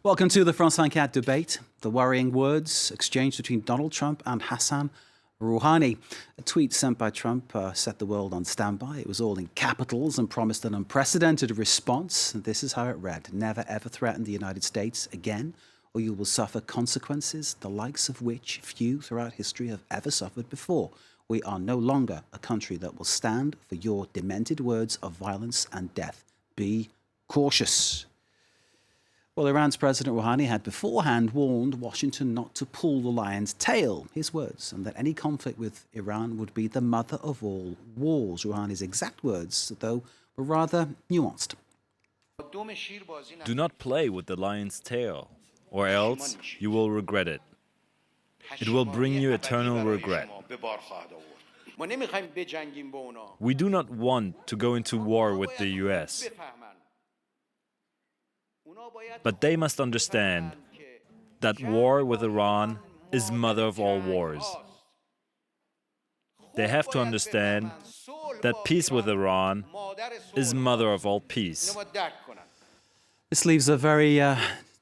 Welcome to the France 24 debate. The worrying words exchanged between Donald Trump and Hassan Rouhani. A tweet sent by Trump set the world on standby. It was all in capitals and promised an unprecedented response. And this is how it read: "Never ever threaten the United States again, or you will suffer consequences, the likes of which few throughout history have ever suffered before. We are no longer a country that will stand for your demented words of violence and death. Be cautious." Well, Iran's President Rouhani had beforehand warned Washington not to pull the lion's tail, his words, and that any conflict with Iran would be the mother of all wars. Rouhani's exact words, though, were rather nuanced. Do not play with the lion's tail, or else you will regret it. It will bring you eternal regret. We do not want to go into war with the US. But they must understand that war with Iran is mother of all wars. They have to understand that peace with Iran is mother of all peace. This leaves a very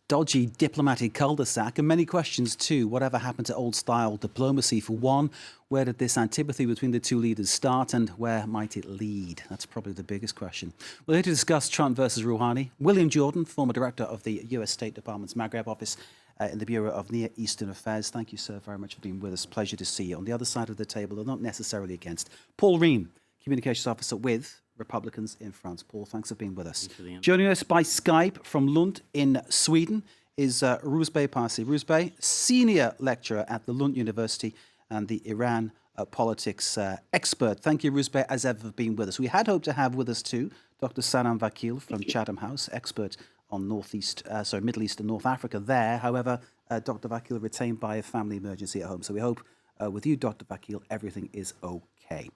dodgy diplomatic cul-de-sac and many questions too. Whatever happened to old-style diplomacy? For one, where did this antipathy between the two leaders start and where might it lead? That's probably the biggest question. We're here to discuss Trump versus Rouhani. William Jordan, former director of the US State Department's Maghreb office in the Bureau of Near Eastern Affairs. Thank you, sir, very much for being with us. Pleasure to see you. On the other side of the table, though not necessarily against, Paul Reen, Communications Officer with Republicans in France. Paul, thanks for being with us. Joining us by Skype from Lund in Sweden is Rouzbeh Parsi. Rouzbeh, senior lecturer at the Lund University and the Iran politics expert. Thank you, Rouzbeh, as ever, for being with us. We had hoped to have with us too Dr. Sanam Vakil from Chatham House, expert on Middle East and North Africa there. However, Dr. Vakil retained by a family emergency at home. So we hope with you, Dr. Vakil, everything is okay.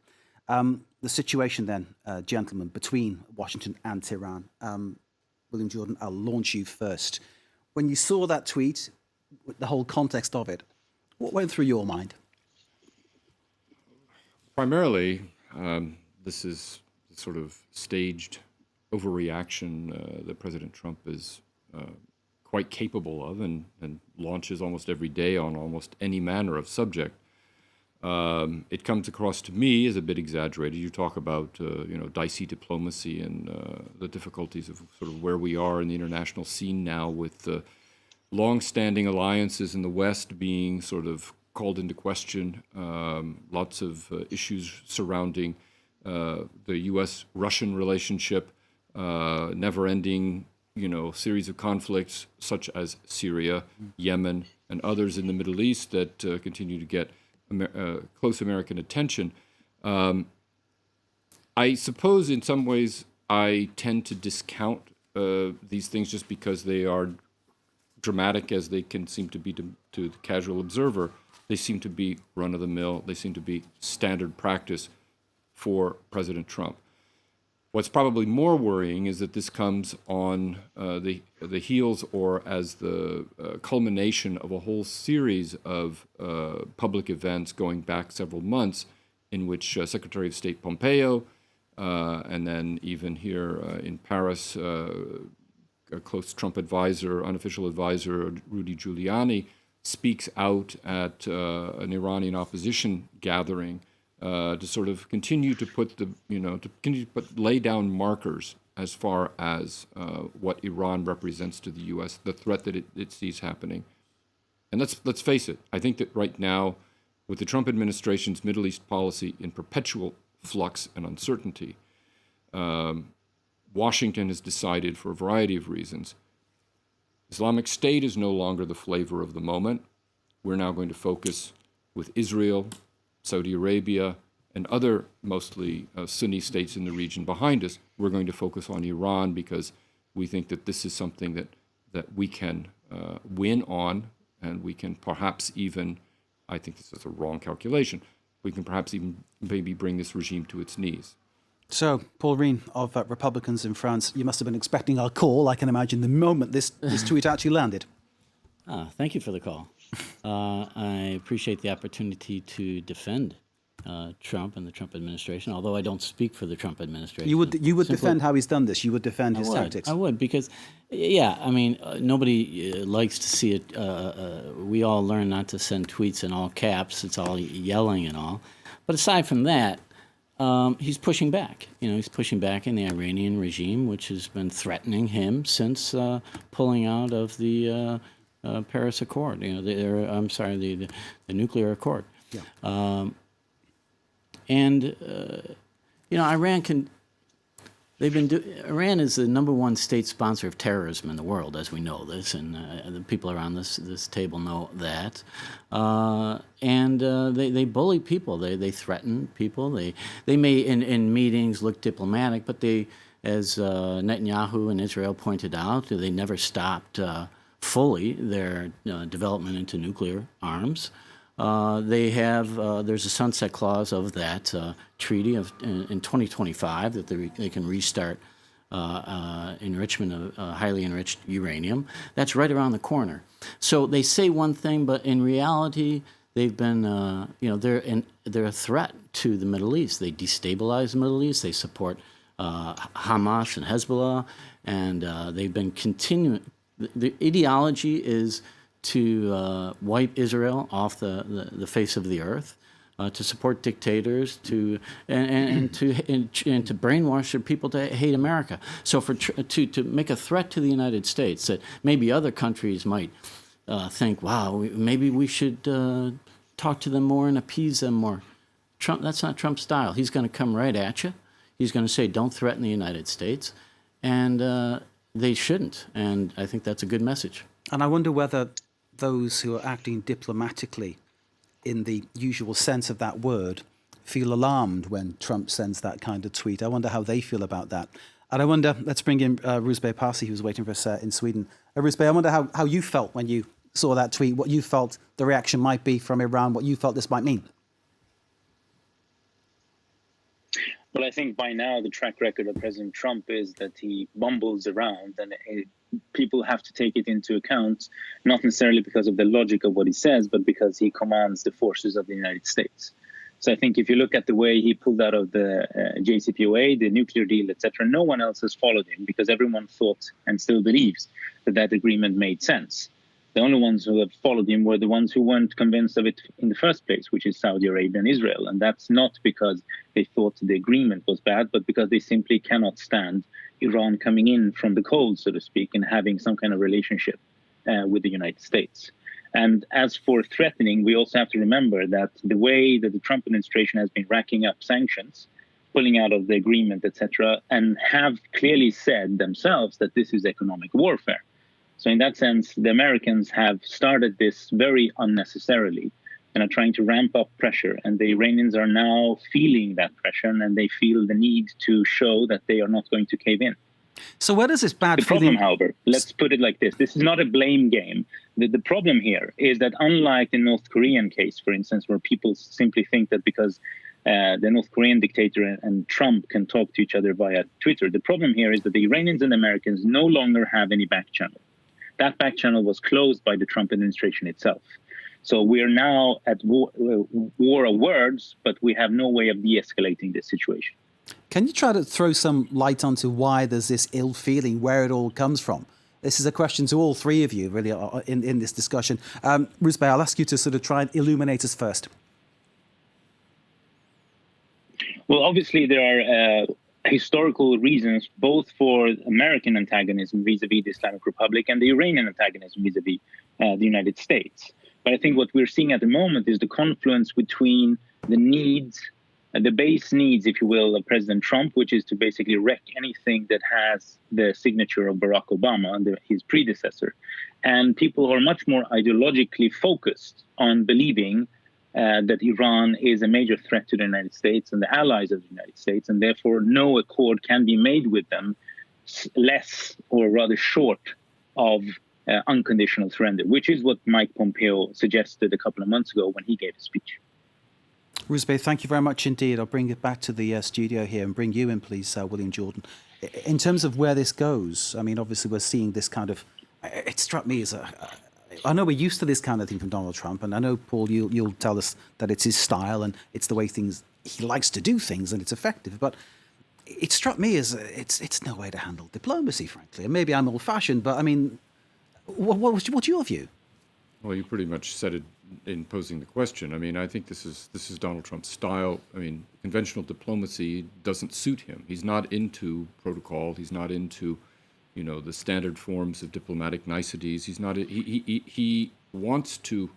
The situation then, gentlemen, between Washington and Tehran. William Jordan, I'll launch you first. When you saw that tweet, the whole context of it, what went through your mind? Primarily, this is sort of staged overreaction that President Trump is quite capable of and launches almost every day on almost any manner of subject. It comes across to me as a bit exaggerated. You talk about dicey diplomacy and the difficulties of sort of where we are in the international scene now, with the long-standing alliances in the West being sort of called into question. Lots of issues surrounding the U.S.-Russian relationship, never-ending series of conflicts such as Syria, Yemen, and others in the Middle East that continue to get close American attention. I suppose in some ways I tend to discount these things just because they are dramatic as they can seem to be to the casual observer. They seem to be run-of-the-mill. They seem to be standard practice for President Trump. What's probably more worrying is that this comes on the heels or as the culmination of a whole series of public events going back several months, in which Secretary of State Pompeo and then even here in Paris, a close Trump advisor, unofficial advisor, Rudy Giuliani, speaks out at an Iranian opposition gathering to sort of continue to lay down markers as far as what Iran represents to the U.S., the threat that it sees happening. And let's face it, I think that right now, with the Trump administration's Middle East policy in perpetual flux and uncertainty, Washington has decided, for a variety of reasons, Islamic State is no longer the flavor of the moment. We're now going to focus with Israel, Saudi Arabia, and other mostly Sunni states in the region behind us. We're going to focus on Iran because we think that this is something that we can win on, and we can perhaps even, I think this is a wrong calculation, we can perhaps even maybe bring this regime to its knees. So, Paul Reen of Republicans in France, you must have been expecting our call, I can imagine, the moment this tweet actually landed. Thank you for the call. I appreciate the opportunity to defend Trump and the Trump administration, although I don't speak for the Trump administration. You would defend how he's done this. You would defend his tactics. I would, because, yeah, I mean, nobody likes to see it. We all learn not to send tweets in all caps. It's all yelling and all. But aside from that, he's pushing back. He's pushing back in the Iranian regime, which has been threatening him since pulling out of the Paris Accord. The nuclear accord. Yeah. Iran is the number one state sponsor of terrorism in the world, as we know this, and the people around this table know that. They bully people. They threaten people. They may in meetings look diplomatic, but they, as Netanyahu and Israel pointed out, they never stopped fully their development into nuclear arms. There's a sunset clause of that treaty in 2025 that they can restart enrichment of highly enriched uranium. That's right around the corner. So they say one thing, but in reality, they've been, they're a threat to the Middle East. They destabilize the Middle East. They support Hamas and Hezbollah, and they've been continuing. The ideology is to wipe Israel off the face of the earth, to support dictators, and to brainwash their people to hate America. So to make a threat to the United States that maybe other countries might think, wow, maybe we should talk to them more and appease them more. That's not Trump's style. He's going to come right at you. He's going to say, don't threaten the United States, and they shouldn't. And I think that's a good message. And I wonder whether those who are acting diplomatically in the usual sense of that word feel alarmed when Trump sends that kind of tweet. I wonder how they feel about that. And I wonder, let's bring in Rusbeh Parsi, who's waiting for us in Sweden. Rusbeh, I wonder how you felt when you saw that tweet, what you felt the reaction might be from Iran, what you felt this might mean. Well, I think by now the track record of President Trump is that he bumbles around, and people have to take it into account, not necessarily because of the logic of what he says, but because he commands the forces of the United States. So I think if you look at the way he pulled out of the JCPOA, the nuclear deal, etc., no one else has followed him because everyone thought and still believes that agreement made sense. The only ones who have followed him were the ones who weren't convinced of it in the first place, which is Saudi Arabia and Israel. And that's not because they thought the agreement was bad, but because they simply cannot stand Iran coming in from the cold, so to speak, and having some kind of relationship with the United States. And as for threatening, we also have to remember that the way that the Trump administration has been racking up sanctions, pulling out of the agreement, etc., and have clearly said themselves that this is economic warfare. So in that sense, the Americans have started this very unnecessarily and are trying to ramp up pressure. And the Iranians are now feeling that pressure, and they feel the need to show that they are not going to cave in. So where does this bad The problem, however, let's put it like this. This is not a blame game. The problem here is that unlike the North Korean case, for instance, where people simply think that because the North Korean dictator and Trump can talk to each other via Twitter, the problem here is that the Iranians and Americans no longer have any back channel. That back channel was closed by the Trump administration itself. So we are now at war of words, but we have no way of de-escalating this situation. Can you try to throw some light onto why there's this ill feeling, where it all comes from? This is a question to all three of you, really, in this discussion. Rusbeh, I'll ask you to sort of try and illuminate us first. Well, obviously, there are historical reasons both for American antagonism vis-a-vis the Islamic Republic and the Iranian antagonism vis-a-vis the United States. But I think what we're seeing at the moment is the confluence between the needs, the base needs, if you will, of President Trump, which is to basically wreck anything that has the signature of Barack Obama and his predecessor, and people who are much more ideologically focused on believing that Iran is a major threat to the United States and the allies of the United States, and therefore no accord can be made with them less or rather short of unconditional surrender, which is what Mike Pompeo suggested a couple of months ago when he gave a speech. Rusbeh, thank you very much indeed. I'll bring it back to the studio here and bring you in, please, William Jordan. In terms of where this goes, I mean, obviously we're seeing this kind of, it struck me as I know we're used to this kind of thing from Donald Trump, and I know, Paul, you'll tell us that it's his style and it's the way he likes to do things and it's effective. But it struck me as it's no way to handle diplomacy, frankly. And maybe I'm old-fashioned, but I mean, what's your view? Well, you pretty much said it in posing the question. I mean, I think this is Donald Trump's style. I mean, conventional diplomacy doesn't suit him. He's not into protocol. He's not into, the standard forms of diplomatic niceties. He's not. He wants to.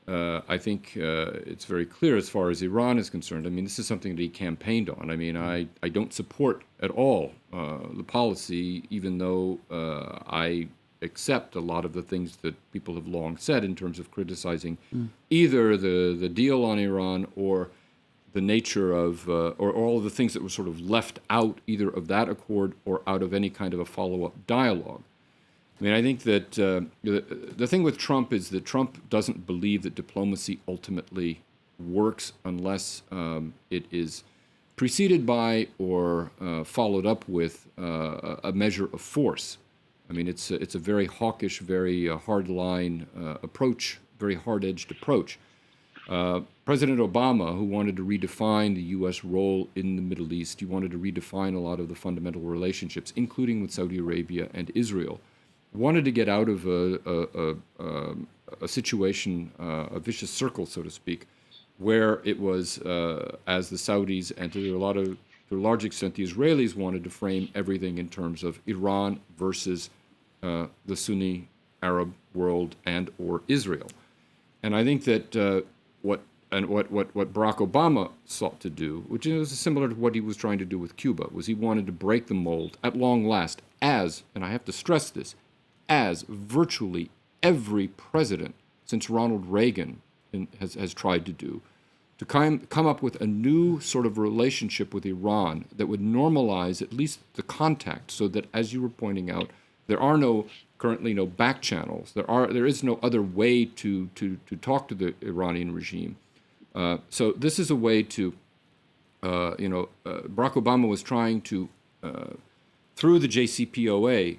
I think it's very clear as far as Iran is concerned. I mean, this is something that he campaigned on. I mean, I don't support at all the policy, even though I accept a lot of the things that people have long said in terms of criticizing either the deal on Iran or the nature of, or all of the things that were sort of left out either of that accord or out of any kind of a follow-up dialogue. I mean, I think that the thing with Trump is that Trump doesn't believe that diplomacy ultimately works unless it is preceded by or followed up with a measure of force. I mean, it's a very hawkish, very hard-line approach, very hard-edged approach. President Obama, who wanted to redefine the U.S. role in the Middle East, he wanted to redefine a lot of the fundamental relationships, including with Saudi Arabia and Israel, wanted to get out of a situation, a vicious circle, so to speak, where it was, as the Saudis and to a large extent the Israelis wanted to frame everything in terms of Iran versus the Sunni Arab world and or Israel. And I think that what Barack Obama sought to do, which is similar to what he was trying to do with Cuba, was he wanted to break the mold at long last, as, and I have to stress this, as virtually every president since Ronald Reagan has tried to do, to come up with a new sort of relationship with Iran that would normalize at least the contact, so that, as you were pointing out, there are currently no back channels. There is no other way to talk to the Iranian regime. So this is a way to, Barack Obama was trying to, through the JCPOA,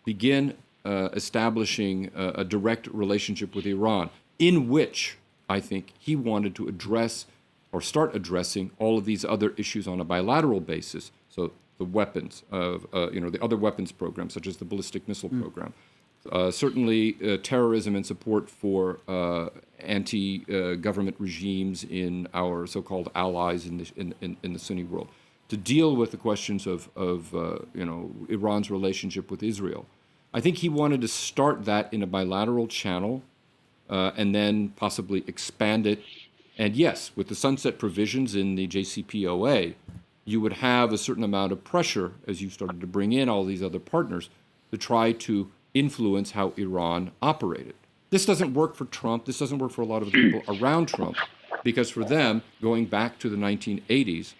begin establishing a direct relationship with Iran, in which I think he wanted to address or start addressing all of these other issues on a bilateral basis. So the weapons of, the other weapons programs, such as the ballistic missile program. Certainly terrorism and support for anti-government regimes in our so-called allies in the Sunni world. To deal with the questions of Iran's relationship with Israel. I think he wanted to start that in a bilateral channel and then possibly expand it. And yes, with the sunset provisions in the JCPOA, you would have a certain amount of pressure as you started to bring in all these other partners to try to influence how Iran operated. This doesn't work for Trump. This doesn't work for a lot of the people around Trump, because for them, going back to the 1980s,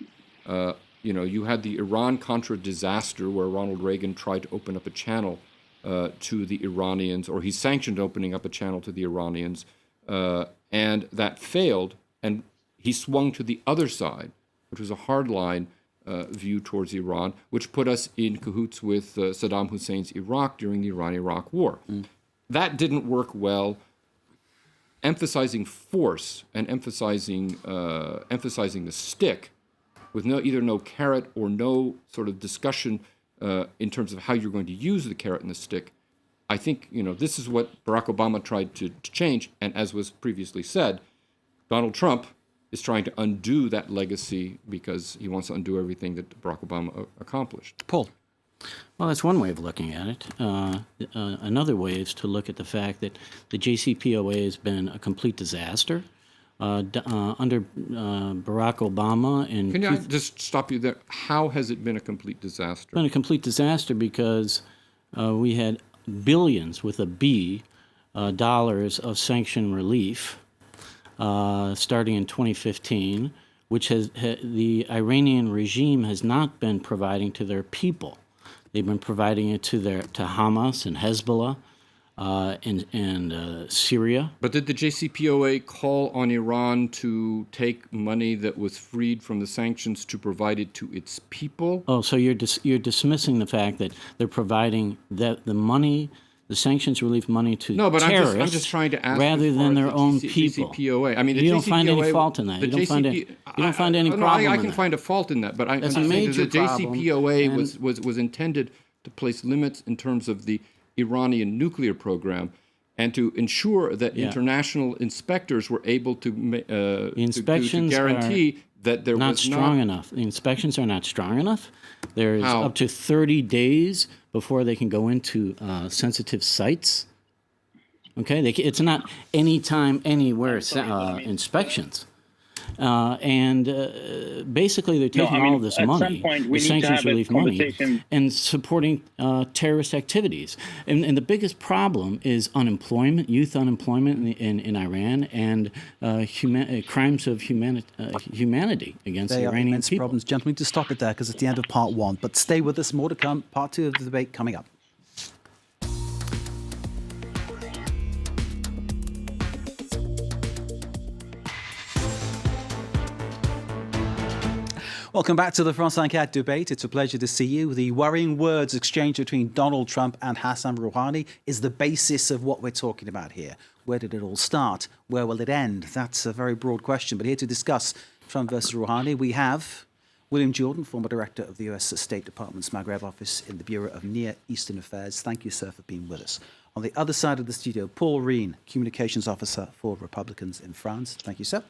you had the Iran-Contra disaster where Ronald Reagan tried to open up a channel to the Iranians, or he sanctioned opening up a channel to the Iranians, and that failed, and he swung to the other side, which was a hardline view towards Iran, which put us in cahoots with Saddam Hussein's Iraq during the Iran-Iraq War. That didn't work well. Emphasizing force and emphasizing the stick, with either no carrot or no sort of discussion in terms of how you're going to use the carrot and the stick, I think this is what Barack Obama tried to change, and as was previously said, Donald Trump is trying to undo that legacy because he wants to undo everything that Barack Obama accomplished. Paul. Well, that's one way of looking at it. Another way is to look at the fact that the JCPOA has been a complete disaster. Under Barack Obama. Can I just stop you there? How has it been a complete disaster? It's been a complete disaster because we had billions, with a B, dollars of sanction relief starting in 2015, which the Iranian regime has not been providing to their people. They've been providing it to Hamas and Hezbollah and Syria. But did the JCPOA call on Iran to take money that was freed from the sanctions to provide it to its people? Oh, so you're dismissing the fact that they're providing the money the sanctions relief money to no, but terrorists I'm just trying to ask rather than their own the people. JCPOA. I mean, you don't find any fault in that. You don't find any problem. I can find a fault in that, but I'm That's a saying major that the JCPOA problem, was intended to place limits in terms of the Iranian nuclear program, and to ensure that international inspectors were able to guarantee that there not was strong enough. The inspections are not strong enough. There is up to 30 days before they can go into sensitive sites. Okay, it's not anytime, anywhere inspections. Basically, they're taking all of this money, the sanctions relief money, and supporting terrorist activities. And the biggest problem is unemployment, youth unemployment in Iran, and crimes of humanity against the Iranian people. Problems. Gentlemen, to stop it there because it's the end of part one. But stay with us, more to come. Part two of the debate coming up. Welcome back to the France 24 debate. It's a pleasure to see you. The worrying words exchanged between Donald Trump and Hassan Rouhani is the basis of what we're talking about here. Where did it all start? Where will it end? That's a very broad question. But here to discuss Trump versus Rouhani, we have William Jordan, former director of the U.S. State Department's Maghreb office in the Bureau of Near Eastern Affairs. Thank you, sir, for being with us. On the other side of the studio, Paul Reen, communications officer for Republicans in France. Thank you, sir.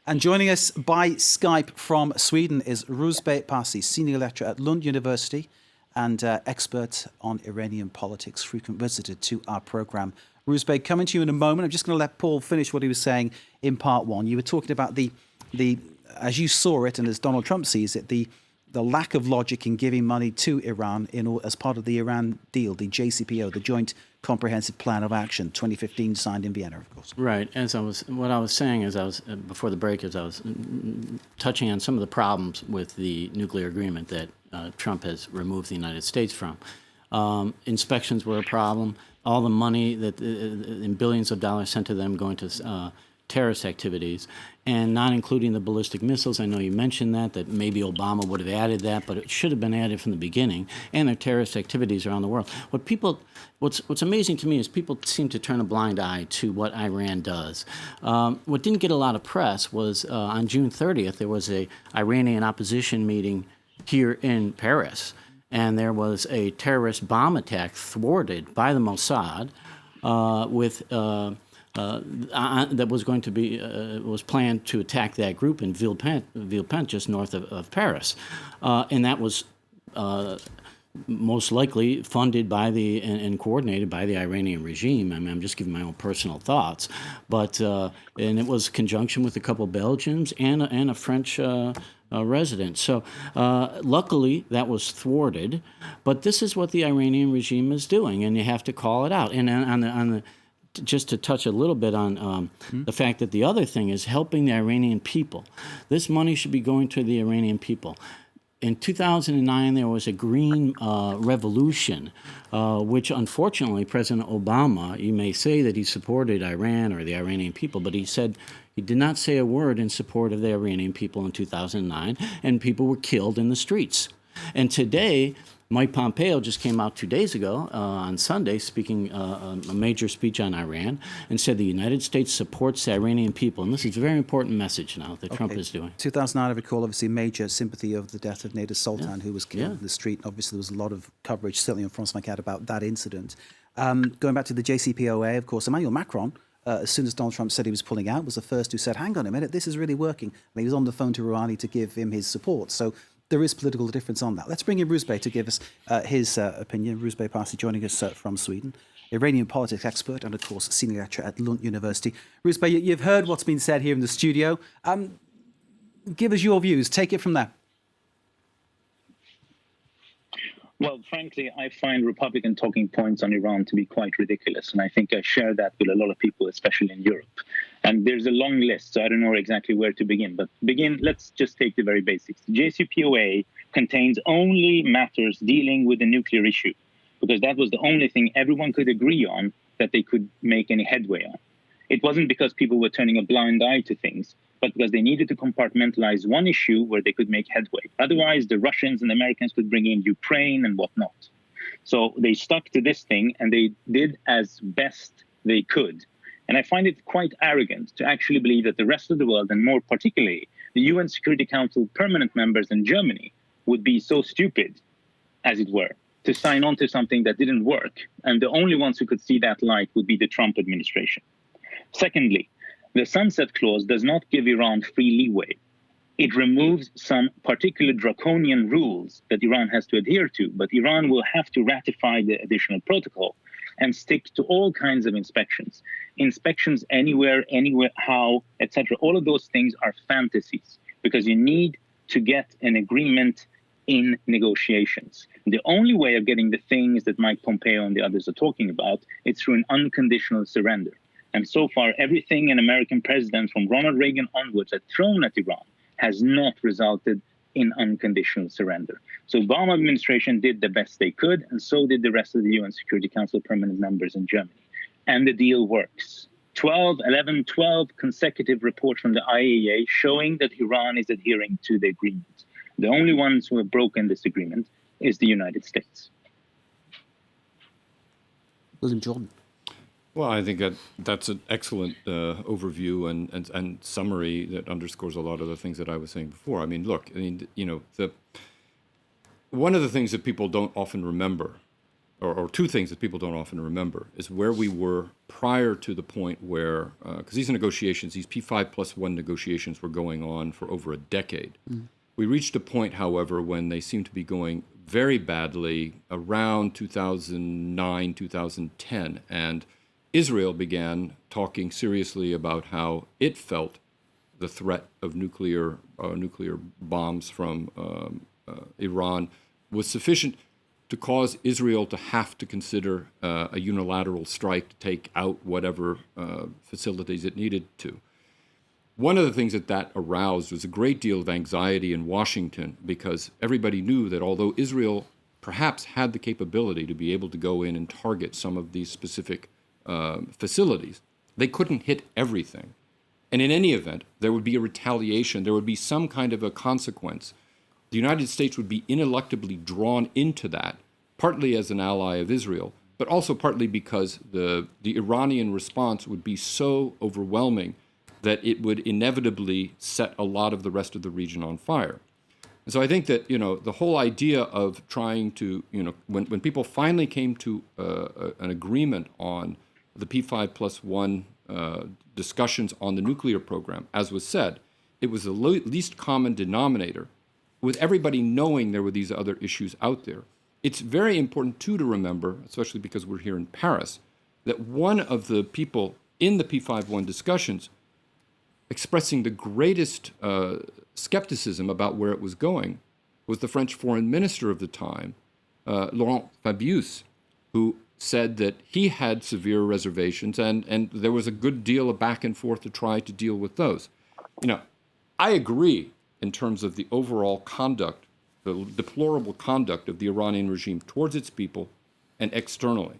And joining us by Skype from Sweden is Rouzbeh Parsi, senior lecturer at Lund University and expert on Iranian politics, frequent visitor to our program. Rouzbeh, coming to you in a moment. I'm just going to let Paul finish what he was saying in part one. You were talking about the as you saw it and as Donald Trump sees it, the lack of logic in giving money to Iran as part of the Iran deal, the JCPO, the Joint Comprehensive Plan of Action, 2015, signed in Vienna, of course. Right. What I was saying before the break, as I was touching on some of the problems with the nuclear agreement that Trump has removed the United States from. Inspections were a problem. All the money that in billions of dollars sent to them going to terrorist activities, and not including the ballistic missiles. I know you mentioned that maybe Obama would have added that, but it should have been added from the beginning, and their terrorist activities around the world. What's amazing to me is people seem to turn a blind eye to what Iran does. What didn't get a lot of press was on June 30th, there was a Iranian opposition meeting here in Paris, and there was a terrorist bomb attack thwarted by the Mossad that was going to be was planned to attack that group in Villepinte, just north of Paris, and that was most likely funded by and coordinated by the Iranian regime. I mean, I'm just giving my own personal thoughts, but and it was conjunction with a couple of Belgians and a French resident. So luckily that was thwarted, but this is what the Iranian regime is doing, and you have to call it out. And just to touch a little bit on the fact that the other thing is helping the Iranian people. This money should be going to the Iranian people. In 2009, there was a green revolution, which unfortunately President Obama, you may say that he supported Iran or the Iranian people, but he did not say a word in support of the Iranian people in 2009, and people were killed in the streets. And today, Mike Pompeo just came out 2 days ago on Sunday speaking a major speech on Iran and said the United States supports the Iranian people. And this is a very important message now that Trump is doing. 2009, I recall, obviously, major sympathy over the death of Nader Sultan, who was killed in the street. Obviously, there was a lot of coverage, certainly on France 24, about that incident. Going back to the JCPOA, of course, Emmanuel Macron, as soon as Donald Trump said he was pulling out, was the first who said, hang on a minute, this is really working. And he was on the phone to Rouhani to give him his support. So there is political difference on that. Let's bring in Rouzbeh to give us his opinion. Rouzbeh Parsi joining us from Sweden, Iranian politics expert and, of course, senior lecturer at Lund University. Rouzbeh, you've heard what's been said here in the studio. Give us your views. Take it from there. Well, frankly, I find Republican talking points on Iran to be quite ridiculous. And I think I share that with a lot of people, especially in Europe. And there's a long list, so I don't know exactly where to begin. But let's just take the very basics. The JCPOA contains only matters dealing with the nuclear issue, because that was the only thing everyone could agree on that they could make any headway on. It wasn't because people were turning a blind eye to things, but because they needed to compartmentalize one issue where they could make headway. Otherwise, the Russians and Americans could bring in Ukraine and whatnot. So they stuck to this thing and they did as best they could. And I find it quite arrogant to actually believe that the rest of the world, and more particularly the UN Security Council permanent members in Germany, would be so stupid, as it were, to sign on to something that didn't work. And the only ones who could see that light would be the Trump administration. Secondly, the sunset clause does not give Iran free leeway. It removes some particular draconian rules that Iran has to adhere to, but Iran will have to ratify the additional protocol and stick to all kinds of inspections. Inspections anywhere, how, etc. All of those things are fantasies because you need to get an agreement in negotiations. The only way of getting the things that Mike Pompeo and the others are talking about is through an unconditional surrender. And so far, everything an American president from Ronald Reagan onwards had thrown at Iran has not resulted in unconditional surrender. So Obama administration did the best they could, and so did the rest of the UN Security Council permanent members in Germany. And the deal works. 12 consecutive reports from the IAEA showing that Iran is adhering to the agreement. The only ones who have broken this agreement is the United States. William Jordan. Well, I think that's an excellent overview and summary that underscores a lot of the things that I was saying before. I mean, look, one of the things that people don't often remember, or two things that people don't often remember, is where we were prior to the point where, because these negotiations, these P5+1 negotiations were going on for over a decade. Mm. We reached a point, however, when they seemed to be going very badly around 2009, 2010, and Israel began talking seriously about how it felt the threat of nuclear bombs from Iran was sufficient to cause Israel to have to consider a unilateral strike to take out whatever facilities it needed to. One of the things that aroused was a great deal of anxiety in Washington because everybody knew that although Israel perhaps had the capability to be able to go in and target some of these specific facilities, they couldn't hit everything. And in any event, there would be a retaliation. There would be some kind of a consequence. The United States would be ineluctably drawn into that, partly as an ally of Israel, but also partly because the Iranian response would be so overwhelming that it would inevitably set a lot of the rest of the region on fire. And so I think that, the whole idea of trying to, when people finally came to an agreement on the P5+1 discussions on the nuclear program, as was said, it was the least common denominator, with everybody knowing there were these other issues out there. It's very important, too, to remember, especially because we're here in Paris, that one of the people in the P5+1 discussions expressing the greatest skepticism about where it was going was the French foreign minister of the time, Laurent Fabius, who said that he had severe reservations and there was a good deal of back and forth to try to deal with those. I agree in terms of the overall conduct, the deplorable conduct of the Iranian regime towards its people and externally.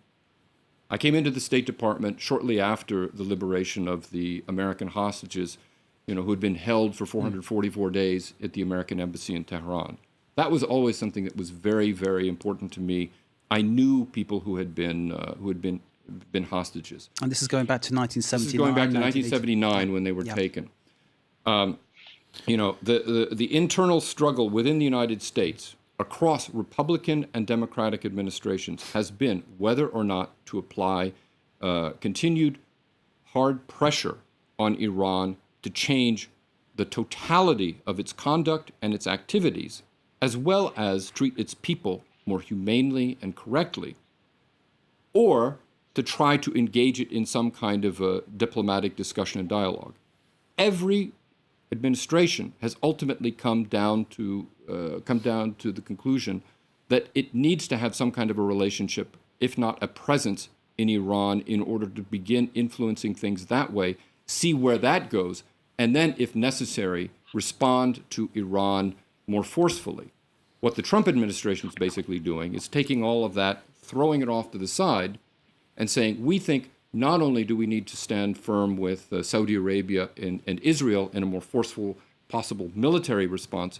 I came into the State Department shortly after the liberation of the American hostages, who had been held for 444 days at the American embassy in Tehran. That was always something that was very, very important to me. I knew people who had been hostages. And this is going back to 1979. This is going back to 1979 when they were taken. The internal struggle within the United States across Republican and Democratic administrations has been whether or not to apply continued hard pressure on Iran to change the totality of its conduct and its activities, as well as treat its people more humanely and correctly, or to try to engage it in some kind of a diplomatic discussion and dialogue. Every administration has ultimately come down to the conclusion that it needs to have some kind of a relationship, if not a presence, in Iran in order to begin influencing things that way, see where that goes, and then, if necessary, respond to Iran more forcefully. What the Trump administration is basically doing is taking all of that, throwing it off to the side, and saying, we think not only do we need to stand firm with Saudi Arabia and Israel in a more forceful possible military response,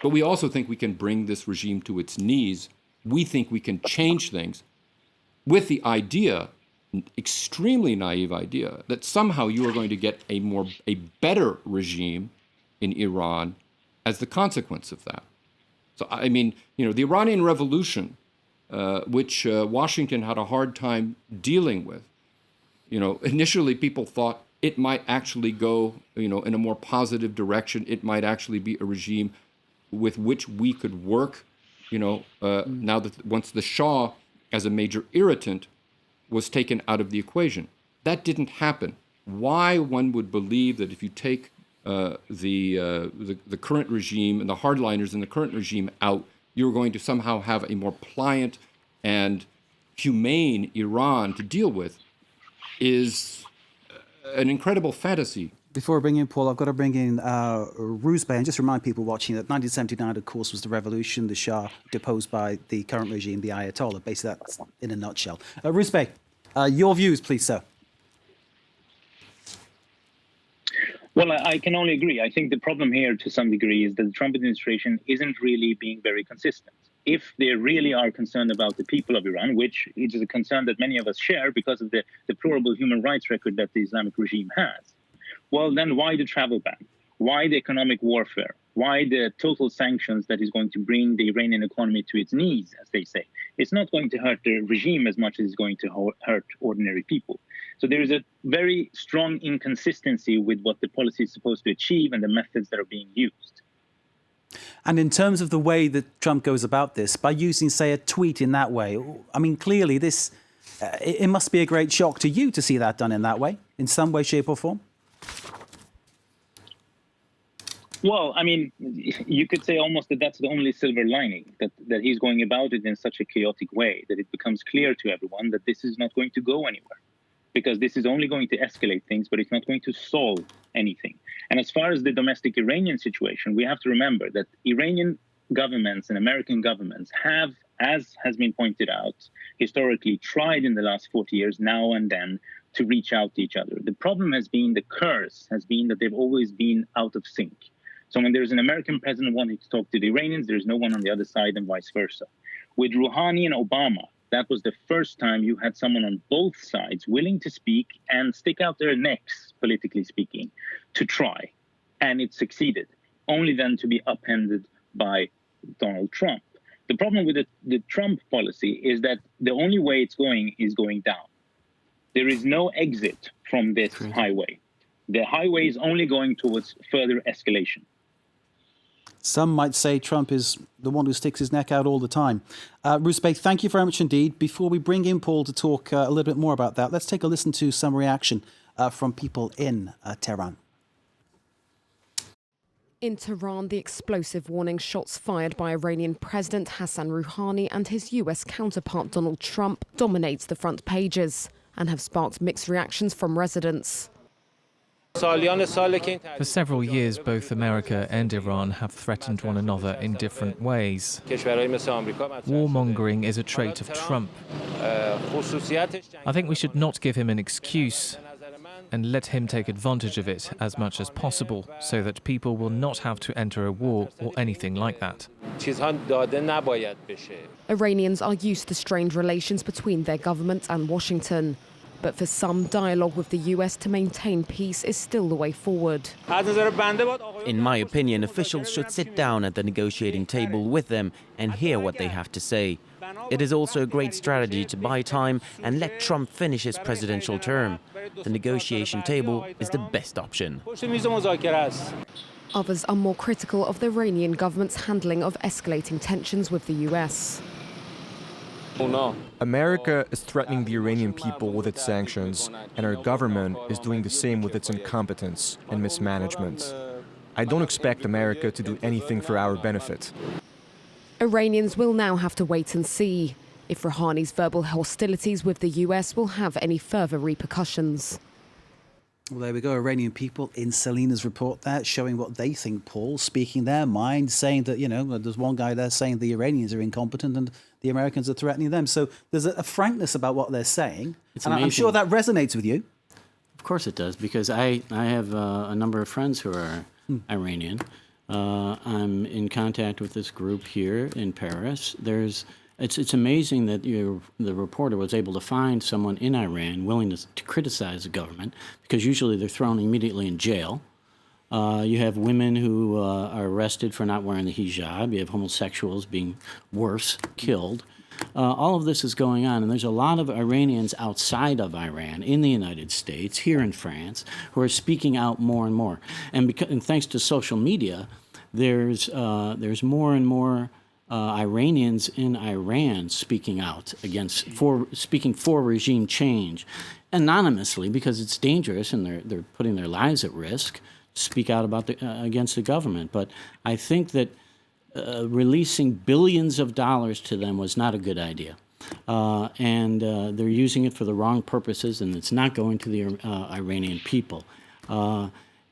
but we also think we can bring this regime to its knees we think we can change things with the idea, extremely naive idea, that somehow you are going to get a better regime in Iran as the consequence of that. So, I mean, the Iranian Revolution, which Washington had a hard time dealing with, initially people thought it might actually go, in a more positive direction. It might actually be a regime with which we could work, now that once the Shah as a major irritant was taken out of the equation. That didn't happen. Why one would believe that if you take the current regime and the hardliners in the current regime out, you're going to somehow have a more pliant and humane Iran to deal with is an incredible fantasy. Before I bring in Paul, I've got to bring in Rouzbeh and just remind people watching that 1979, of course, was the revolution, the Shah deposed by the current regime, the Ayatollah. Basically, that's in a nutshell. Rouzbeh, your views, please, sir. Well, I can only agree. I think the problem here, to some degree, is that the Trump administration isn't really being very consistent. If they really are concerned about the people of Iran, which is a concern that many of us share because of the deplorable human rights record that the Islamic regime has, well, then why the travel ban? Why the economic warfare? Why the total sanctions that is going to bring the Iranian economy to its knees, as they say? It's not going to hurt the regime as much as it's going to hurt ordinary people. So there is a very strong inconsistency with what the policy is supposed to achieve and the methods that are being used. And in terms of the way that Trump goes about this, by using, say, a tweet in that way, I mean, clearly this, it must be a great shock to you to see that done in that way, in some way, shape or form. Well, I mean, you could say almost that that's the only silver lining, that he's going about it in such a chaotic way that it becomes clear to everyone that this is not going to go anywhere, because this is only going to escalate things, but it's not going to solve anything. And as far as the domestic Iranian situation, we have to remember that Iranian governments and American governments have, as has been pointed out, historically tried in the last 40 years now and then to reach out to each other. The problem has been, the curse has been that they've always been out of sync. So when there's an American president wanting to talk to the Iranians, there's no one on the other side and vice versa. With Rouhani and Obama, that was the first time you had someone on both sides willing to speak and stick out their necks, politically speaking, to try. And it succeeded, only then to be upended by Donald Trump. The problem with the Trump policy is that the only way it's going is going down. There is no exit from this highway. The highway is only going towards further escalation. Some might say Trump is the one who sticks his neck out all the time. Rouzbeh, thank you very much indeed. Before we bring in Paul to talk a little bit more about that, let's take a listen to some reaction from people in Tehran. In Tehran, the explosive warning shots fired by Iranian President Hassan Rouhani and his US counterpart Donald Trump dominates the front pages and have sparked mixed reactions from residents. For several years, both America and Iran have threatened one another in different ways. Warmongering is a trait of Trump. I think we should not give him an excuse and let him take advantage of it as much as possible so that people will not have to enter a war or anything like that. Iranians are used to strained relations between their government and Washington. But for some, dialogue with the US to maintain peace is still the way forward. In my opinion, officials should sit down at the negotiating table with them and hear what they have to say. It is also a great strategy to buy time and let Trump finish his presidential term. The negotiation table is the best option. Others are more critical of the Iranian government's handling of escalating tensions with the US. America is threatening the Iranian people with its sanctions, and our government is doing the same with its incompetence and mismanagement. I don't expect America to do anything for our benefit. Iranians will now have to wait and see if Rouhani's verbal hostilities with the US will have any further repercussions. Well, there we go. Iranian people in Selina's report there showing what they think, Paul, speaking their mind, saying that, there's one guy there saying the Iranians are incompetent and the Americans are threatening them. So there's a frankness about what they're saying. It's and amazing. I'm sure that resonates with you. Of course it does, because I have a number of friends who are Iranian. I'm in contact with this group here in Paris. There's It's amazing that the reporter was able to find someone in Iran willing to criticize the government, because usually they're thrown immediately in jail. You have women who are arrested for not wearing the hijab. You have homosexuals being worse, killed. All of this is going on, and there's a lot of Iranians outside of Iran, in the United States, here in France, who are speaking out more and more. And thanks to social media, there's more and more Iranians in Iran speaking out speaking for regime change, anonymously, because it's dangerous and they're putting their lives at risk to speak out about against the government. But I think that releasing billions of dollars to them was not a good idea. And they're using it for the wrong purposes, and it's not going to the Iranian people.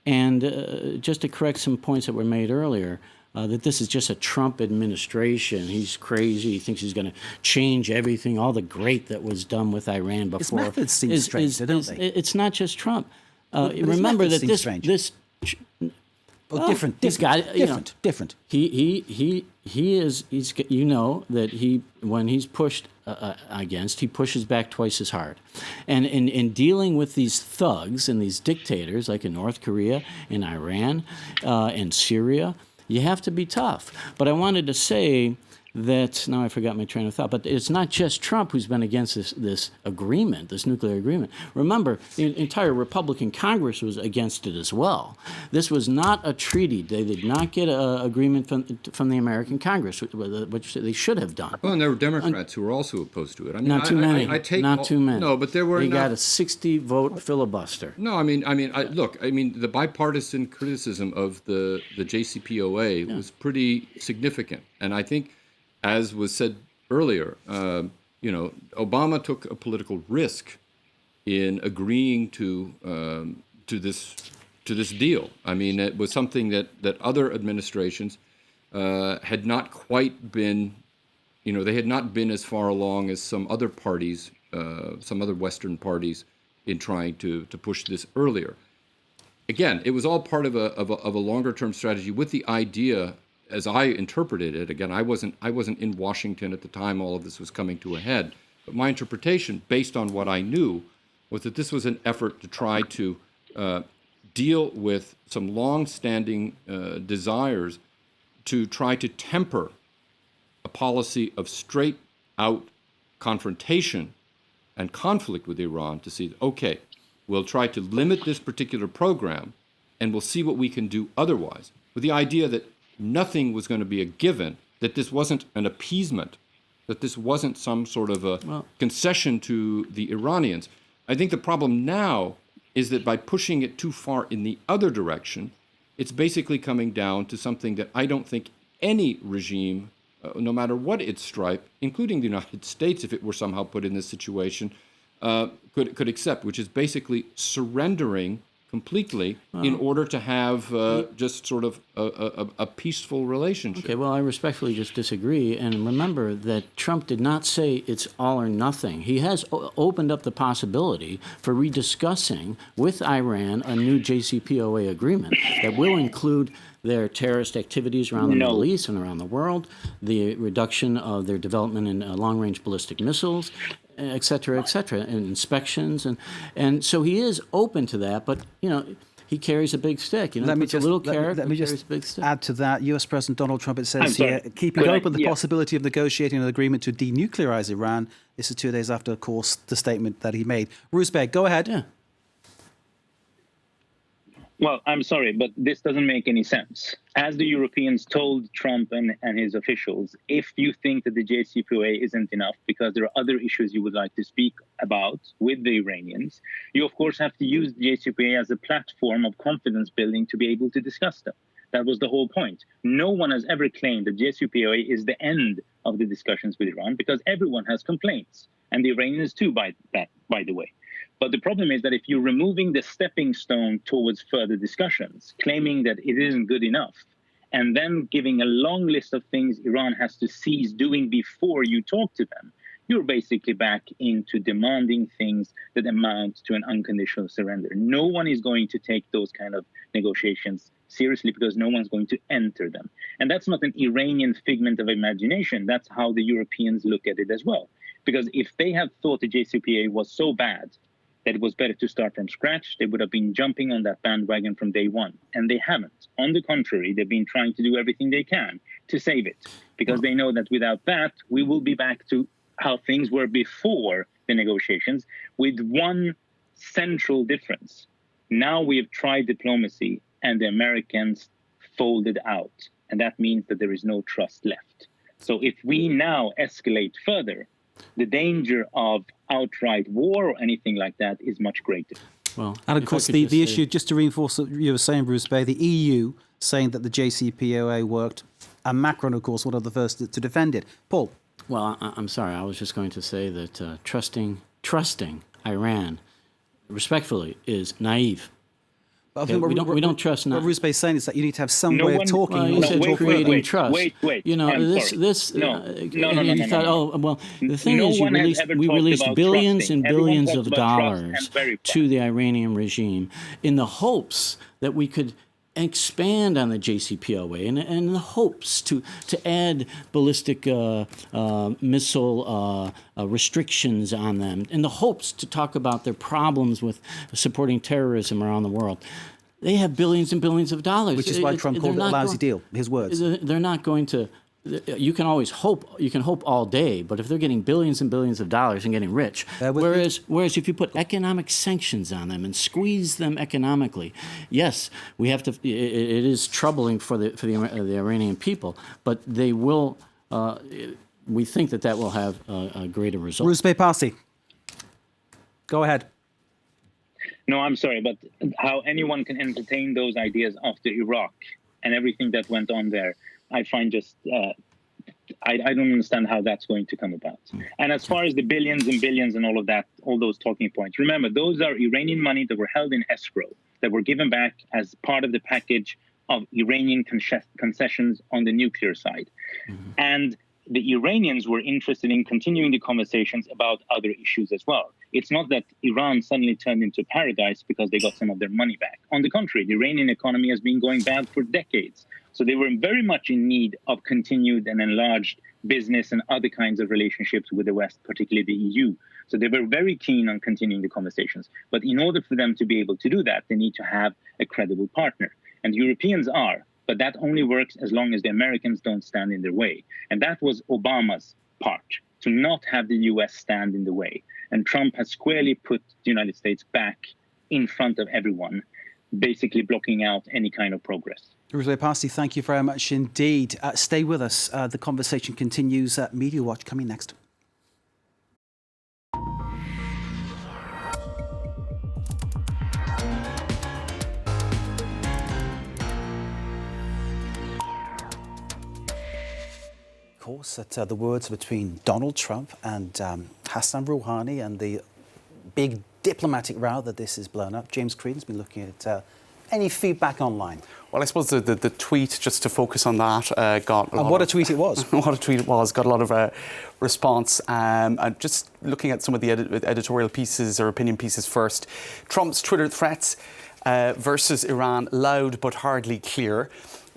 Just to correct some points that were made earlier, that this is just a Trump administration. He's crazy. He thinks he's going to change everything, all the great that was done with Iran before. His methods seem strange, don't they? It's not just Trump. But remember that different guy, different. He's that when he's pushed against, he pushes back twice as hard. And in dealing with these thugs and these dictators, like in North Korea, in Iran, and Syria, you have to be tough. But I wanted to say that, now I forgot my train of thought, but it's not just Trump who's been against this agreement, this nuclear agreement. Remember, the entire Republican Congress was against it as well. This was not a treaty. They did not get an agreement from the American Congress, which they should have done. Well, and there were Democrats who were also opposed to it. I mean, not too many. Not too many. No, but there were. They got a 60-vote filibuster. No, look. The bipartisan criticism of the JCPOA was pretty significant, and I think, as was said earlier, Obama took a political risk in agreeing to this deal. I mean, it was something that other administrations had not quite been, they had not been as far along as some other parties, some other Western parties, in trying to push this earlier. Again, it was all part of a longer-term strategy with the idea, as I interpreted it. Again, I wasn't in Washington at the time all of this was coming to a head, but my interpretation, based on what I knew, was that this was an effort to try to deal with some long-standing desires to try to temper a policy of straight-out confrontation and conflict with Iran, to see, okay, we'll try to limit this particular program, and we'll see what we can do otherwise, with the idea that nothing was going to be a given, that this wasn't an appeasement, that this wasn't some sort of a concession to the Iranians. I think the problem now is that by pushing it too far in the other direction, it's basically coming down to something that I don't think any regime, no matter what its stripe, including the United States, if it were somehow put in this situation, could accept, which is basically surrendering completely in order to have just sort of a peaceful relationship. Okay, well, I respectfully just disagree. And remember that Trump did not say it's all or nothing. He has opened up the possibility for rediscussing with Iran a new JCPOA agreement that will include their terrorist activities around the Middle East and around the world, the reduction of their development in long-range ballistic missiles, et cetera, and inspections. And so he is open to that, but, he carries a big stick. Let me just add to that. U.S. President Donald Trump, it says here, keeping open the possibility of negotiating an agreement to denuclearize Iran. This is 2 days after, of course, the statement that he made. Roosbeck, go ahead. Yeah. Well, I'm sorry, but this doesn't make any sense. As the Europeans told Trump and his officials, if you think that the JCPOA isn't enough because there are other issues you would like to speak about with the Iranians, you, of course, have to use the JCPOA as a platform of confidence building to be able to discuss them. That was the whole point. No one has ever claimed that JCPOA is the end of the discussions with Iran, because everyone has complaints, and the Iranians too, by the way. But the problem is that if you're removing the stepping stone towards further discussions, claiming that it isn't good enough, and then giving a long list of things Iran has to cease doing before you talk to them, you're basically back into demanding things that amount to an unconditional surrender. No one is going to take those kind of negotiations seriously because no one's going to enter them. And that's not an Iranian figment of imagination. That's how the Europeans look at it as well. Because if they had thought the JCPOA was so bad that it was better to start from scratch, they would have been jumping on that bandwagon from day one. And they haven't. On the contrary, they've been trying to do everything they can to save it, because they know that without that, we will be back to how things were before the negotiations, with one central difference. Now we have tried diplomacy and the Americans folded out. And that means that there is no trust left. So if we now escalate further, the danger of outright war or anything like that is much greater. Well, and of course, the issue, just to reinforce what you were saying, Bruce Bay, the EU saying that the JCPOA worked, and Macron, of course, one of the first to defend it. Paul? Well, I'm sorry. I was just going to say that trusting Iran, respectfully, is naive. I think we don't trust. What Bruce Bay is saying is that you need to have some way of talking. Well, you said creating trust. Wait. You know, No. You thought, oh, well, the thing is, we released billions and billions of dollars to the Iranian regime in the hopes that we could expand on the JCPOA and in the hopes to add ballistic missile restrictions on them, in the hopes to talk about their problems with supporting terrorism around the world. They have billions and billions of dollars. Which is why Trump called it a lousy deal, his words. They're not going to... You can always hope. You can hope all day, but if they're getting billions and billions of dollars and getting rich, whereas if you put economic sanctions on them and squeeze them economically, yes, we have to. It is troubling for the Iranian people, but they will. We think that will have a greater result. Bruce Bay Parsi, go ahead. No, I'm sorry, but how anyone can entertain those ideas after Iraq and everything that went on there, I find just, I don't understand how that's going to come about. And as far as the billions and billions and all of that, all those talking points, remember, those are Iranian money that were held in escrow, that were given back as part of the package of Iranian concessions on the nuclear side. Mm-hmm. And the Iranians were interested in continuing the conversations about other issues as well. It's not that Iran suddenly turned into paradise because they got some of their money back. On the contrary, the Iranian economy has been going bad for decades. So they were very much in need of continued and enlarged business and other kinds of relationships with the West, particularly the EU. So they were very keen on continuing the conversations. But in order for them to be able to do that, they need to have a credible partner. And the Europeans are. But that only works as long as the Americans don't stand in their way. And that was Obama's part, to not have the US stand in the way. And Trump has squarely put the United States back in front of everyone, basically blocking out any kind of progress. Bruce Bay Parsi, thank you very much indeed. Stay with us. The conversation continues. Media Watch coming next. Of course, at the words between Donald Trump and Hassan Rouhani and the big diplomatic row that this has blown up, James Creedon's been looking at any feedback online. Well, I suppose the tweet, just to focus on that, got a lot what a tweet it was. What a tweet it was, got a lot of response. And just looking at some of the editorial pieces or opinion pieces first. Trump's Twitter threats versus Iran, loud but hardly clear.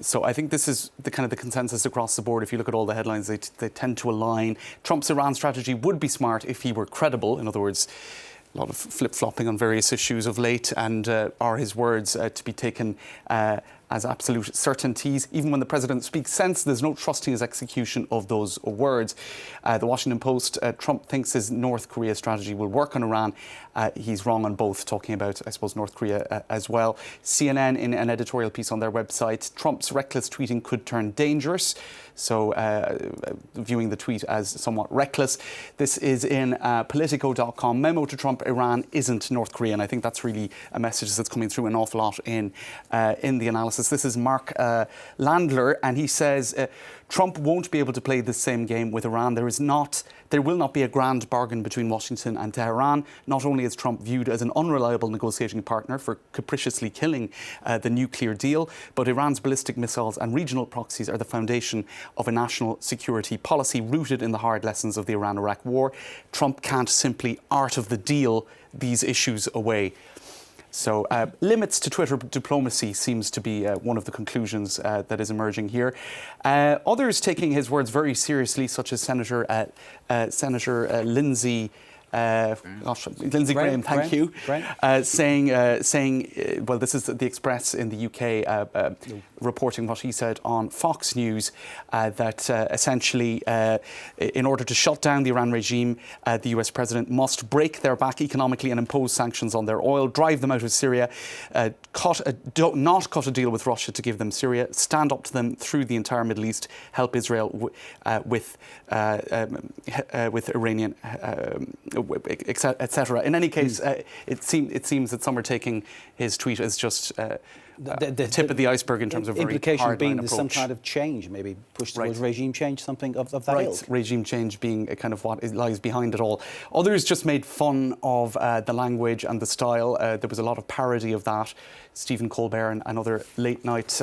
So I think this is the consensus across the board. If you look at all the headlines, they tend to align. Trump's Iran strategy would be smart if he were credible. In other words, a lot of flip-flopping on various issues of late, and are his words to be taken as absolute certainties. Even when the president speaks sense, there's no trusting his execution of those words. The Washington Post, Trump thinks his North Korea strategy will work on Iran. He's wrong on both, talking about, I suppose, North Korea as well. CNN, in an editorial piece on their website, Trump's reckless tweeting could turn dangerous. So viewing the tweet as somewhat reckless. This is in Politico.com. Memo to Trump, Iran isn't North Korea. And I think that's really a message that's coming through an awful lot in the analysis. This is Mark Landler, and he says Trump won't be able to play the same game with Iran. There will not be a grand bargain between Washington and Tehran. Not only is Trump viewed as an unreliable negotiating partner for capriciously killing the nuclear deal, but Iran's ballistic missiles and regional proxies are the foundation of a national security policy rooted in the hard lessons of the Iran-Iraq war. Trump can't simply art of the deal these issues away. So limits to Twitter diplomacy seems to be one of the conclusions that is emerging here. Others taking his words very seriously, such as Senator Lindsey Graham, thank you, saying, well, this is the Express in the UK reporting what he said on Fox News, that essentially, in order to shut down the Iran regime, the US president must break their back economically and impose sanctions on their oil, drive them out of Syria, not cut a deal with Russia to give them Syria, stand up to them through the entire Middle East, help Israel with Iranian, etc. In any case, it seems that some are taking his tweet as just the tip of the iceberg in terms of very implication being approach. there's some kind of change, maybe push towards regime change, something of that Right, ilk. regime change being a kind of what lies behind it all. Others just made fun of the language and the style. There was a lot of parody of that. Stephen Colbert and other late-night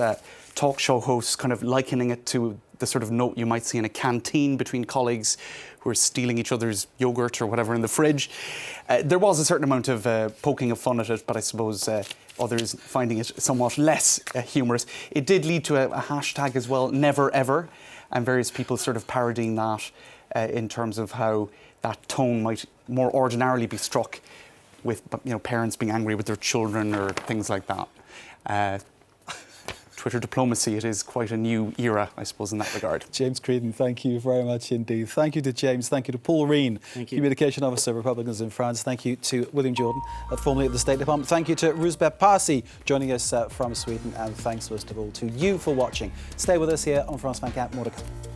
talk show hosts kind of likening it to the sort of note you might see in a canteen between colleagues who are stealing each other's yogurt or whatever in the fridge. There was a certain amount of poking of fun at it, but I suppose others finding it somewhat less humorous. It did lead to a hashtag as well, never ever, and various people sort of parodying that in terms of how that tone might more ordinarily be struck with, parents being angry with their children or things like that. Twitter diplomacy, it is quite a new era, I suppose, in that regard. James Creedon, thank you very much indeed. Thank you to James. Thank you to Paul Reen, Communication Officer, Republicans in France. Thank you to William Jordan, formerly at the State Department. Thank you to Rusbeh Parsi, joining us from Sweden. And thanks most of all to you for watching. Stay with us here on France 24. More to come.